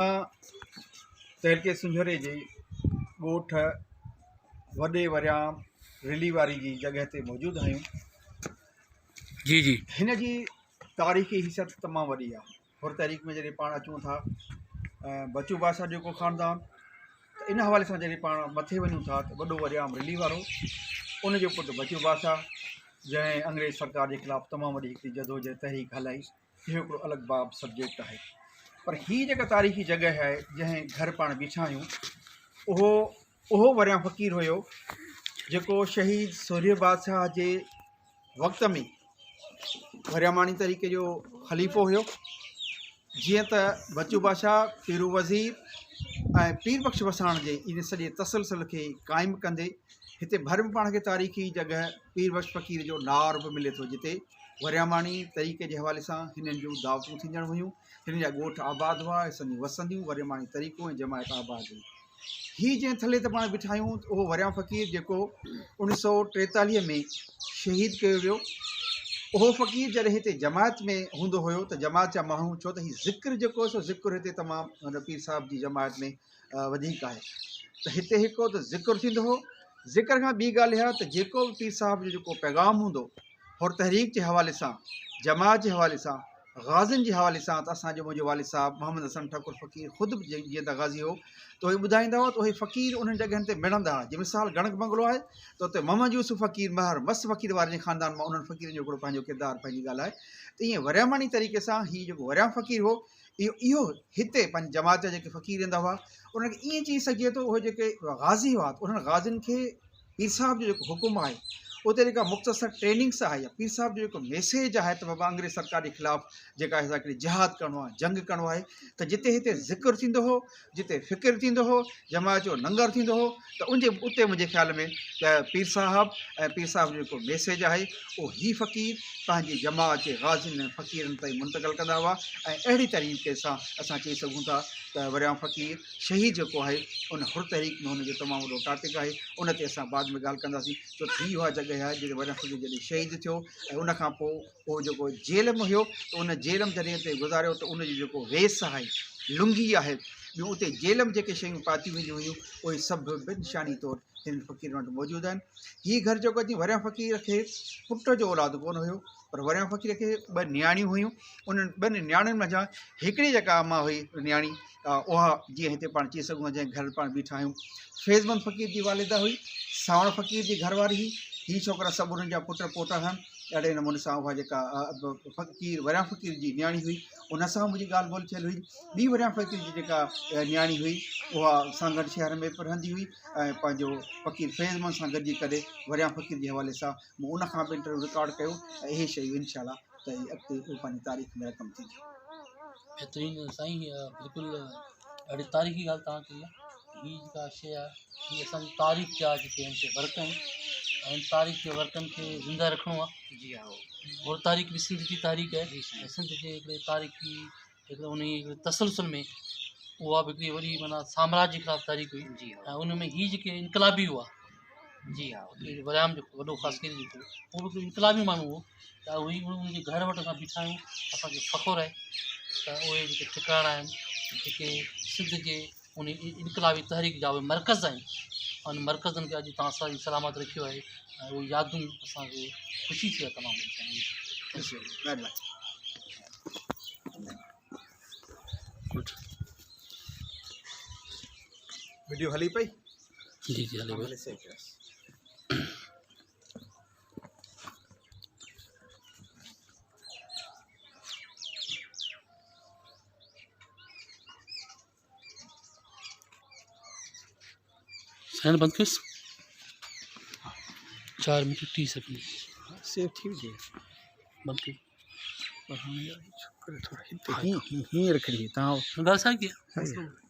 तहलके सुंझरे जे ॻोठ वॾे वरियाम रिली वारी जी जॻह ते मौजूदु आहियूं। जी जी हिन जी तारीख़ी हैसियत तमामु वॾी आहे। हुर तारीख़ में जॾहिं पाण अचूं था बचू बादशाह जेको ख़ानदान, त इन हवाले सां जॾहिं पाण मथे वञूं था त वॾो वरियाम रिली वारो, उन जो पुटु बचू बादशाह जंहिं अंग्रेज़ सरकार जे ख़िलाफ़ु तमामु वॾी हिकिड़ी जदोजहद तहरीक हलाई, इहो हिकिड़ो अलॻि बाब सब्जेक्ट आहे। पर हीअ जेका तारीख़ी जॻह आहे जंहिं घर पाण बीठा आहियूं, उहो वरियाम फ़क़ीर हुयो जेको शहीद सूर्य बादशाह जे वक़्त में वरियामानी तरीक़े जो ख़लीफ़ो हुयो। जीअं त बचू बादशाह पीरू वज़ीर ऐं पीर बख़्श वसाण जे इन सॼे तसलसल खे क़ाइमु कंदे हिते भर में पाण खे तारीख़ी जॻह पीर बख़्श फ़क़ीर जो नार बि मिले थो, जिते वरियामानी तरीक़े जे हवाले सां हिननि जूं दावतूं थींदड़ हुयूं, हिन जा ॻोठ आबाद हुआ, संदियूं वसंदियूं, वरियामानी तरीक़ो ऐं जमायत आबाद हुई। हीअ जंहिं थले ते पाण बीठा आहियूं उहो वरियाम फ़क़ीर जेको 1943 में शहीद कयो वियो। उहो फ़क़ीर जॾहिं हिते जमायत में हूंदो हुयो त जमायत जा माण्हू, छो त हीउ ज़िक्र जेको आहे सो ज़िक्र हिते तमामु हुन पीर साहिब जी जमायत में वधीक आहे, त हिते हिकिड़ो त ज़िक्र थींदो हो। ज़िक्र खां ॿी ॻाल्हि इहा त जेको बि पीर साहिब जो जेको पैगाम हूंदो और तहरीक जे हवाले सां, जमायत जे हवाले सां, गाज़ियुनि जे हवाले सां, त असांजो मुंहिंजो वालिद साहिबु मोहम्मद हसन ठाकुर फ़क़ीर ख़ुदि बि जीअं त गाज़ी हो, त उहे ॿुधाईंदा हुआ त उहे फ़क़ीर उन्हनि जॻहियुनि ते मिलंदा हुआ। जीअं मिसाल गणक बंगलो आहे त उते मोहम्मद यूसुफ फ़क़ीर महर मस्त फ़क़ीर वारनि जे ख़ानदान मां उन्हनि फ़क़ीरनि जो हिकिड़ो पंहिंजो किरदारु पंहिंजी ॻाल्हि आहे। त ईअं वरियामानी तरीक़े सां हीउ जेको वरियाम फ़क़ीर हो, इहो हिते पंहिंजी जमात जा जेके फ़क़ीर ईंदा हुआ, उन्हनि खे ईअं चई सघिजे थो उहे जेके गाज़ी हुआ, उन्हनि गाज़ियुनि खे पीर साहिब जो जेको हुकुम आहे, उते जेका मुख़्तसर ट्रेनिंग्स आहे, या पीर साहिब जो जेको मैसेज आहे त बाबा अंग्रेज़ सरकार जे ख़िलाफ़ु जेका हिकिड़ी जिहाद करिणो आहे, जंग करिणो आहे, त जिते हिते ज़िक्र थींदो हो, जिते फ़िक्र थींदो हो, जमायत जो लंगर थींदो हो, त उते मुंहिंजे ख़्याल में त पीर साहिब ऐं पीर साहिब जो जेको मैसेज आहे उहो हीउ फ़क़ीर पंहिंजी जमात जे गाज़ियुनि ऐं फ़क़ीरनि ताईं मुंतक़िल कंदा हुआ। ऐं अहिड़ी तरीक़े सां असां चई सघूं था त वरियाम फ़क़ीर शहीद जेको आहे उन हुर तहरीक में हुनजो तमामु वॾो टॉपिक आहे। उन ते असां बाद में ॻाल्हि कंदासीं। छो त हीअ उहा जॻह आहे जिते वरियाम फ़क़ीर जॾहिं शहीद थियो ऐं उनखां पोइ उहो जेको जेल में हुयो, त उन जेल में जॾहिं हिते गुज़ारियो, त उनजो जेको वेस आहे, लुंगी आहे, ॿियूं उते जेल में जेके शयूं पातियूं वेंदियूं हुयूं, उहे सभु बि निशानी तौरु हिन फ़क़ीर वटि मौजूदु आहिनि। हीअ घर जेको अची वरियाम फ़क़ीर खे पुट जो औलाद कोन हुयो, पर वरियाम फ़क़ीर खे ॿ नियाणियूं हुयूं। उन्हनि ॿिनि नियाणियुनि मंझां हिकिड़ी जेका अमा हुई नियाणी, उहा जीअं हिते पाण चई सघूं था जंहिं घर पाण बीठा आहियूं, फैज़मंद फ़क़ीर जी वालिदा हुई, सावण फ़क़ीर जी घरवारी हुई। हीअ छोकिरा सभु उन्हनि जा पुट पोटा आहिनि। ॾाढे नमूने सां उहा जेका फ़क़ीर वरियाम फ़क़ीर जी नियाणी हुई, उन सां मुंहिंजी ॻाल्हि ॿोल थियल हुई। ॿी वरियाम फ़क़ीर जी जेका नियाणी हुई, उहा सांगड़ शहर में बि रहंदी हुई, ऐं पंहिंजो फ़क़ीर फैज़मंद सां गॾिजी करे वरियाम फ़क़ीर जे हवाले सां मूं उन खां बि इंटरव्यू रिकॉर्ड कयो। ऐं इहे शयूं इनशाला त अॻिते पंहिंजी तारीख़ में रक़म थींदी। बहितरीन साईं, बिल्कुलु ॾाढी तारीख़ी ॻाल्हि तव्हां कई आहे। हीअ जेका शइ आहे हीअ असांजी तारीख़ जा जेके आहिनि से वर्क आहिनि, ऐं तारीख़ जे वर्कनि खे ज़िंदा रखिणो आहे। जी हा, और तारीख़ बि सिंध जी तारीख़ आहे, ऐं सिंध जे हिकिड़े तारीख़ी हिकिड़े उन हिकिड़े तसलसल में उहा बि हिकिड़ी वॾी माना साम्राज्य जे ख़िलाफ़ु तारीख़ हुई। जी हा, ऐं उन में हीअ जेके इनकलाबी हुआ, जी हा, वरियाम जेको वॾो ख़ासि करे जेको उहो बि इनकलाबी माण्हू हो, त उहे उनजे घर वटि असां बीठा आहियूं। असांखे फ़ख़ुरु आहे त उहे जेके ठिकाणा आहिनि जेके सिंध जे उन इनकलाबी तहरीक जा उहे मर्कज़ आहिनि, उन मर्कज़नि खे अॼु तव्हां असांजी सलामत रखियो आहे। ऐं उहे यादूं असांखे ख़ुशी थी आहे तमामु। वीडियो हली पई? जी जी हले पई। साइन बंदि कयोसि 4 मिनट 30 सेकंड सेव थी हुजे बंदि कयो। पर हाणे छोकिरे थोरा हिते हीअं रखिड़ी तव्हां ॻाल्हि साॻी आहे।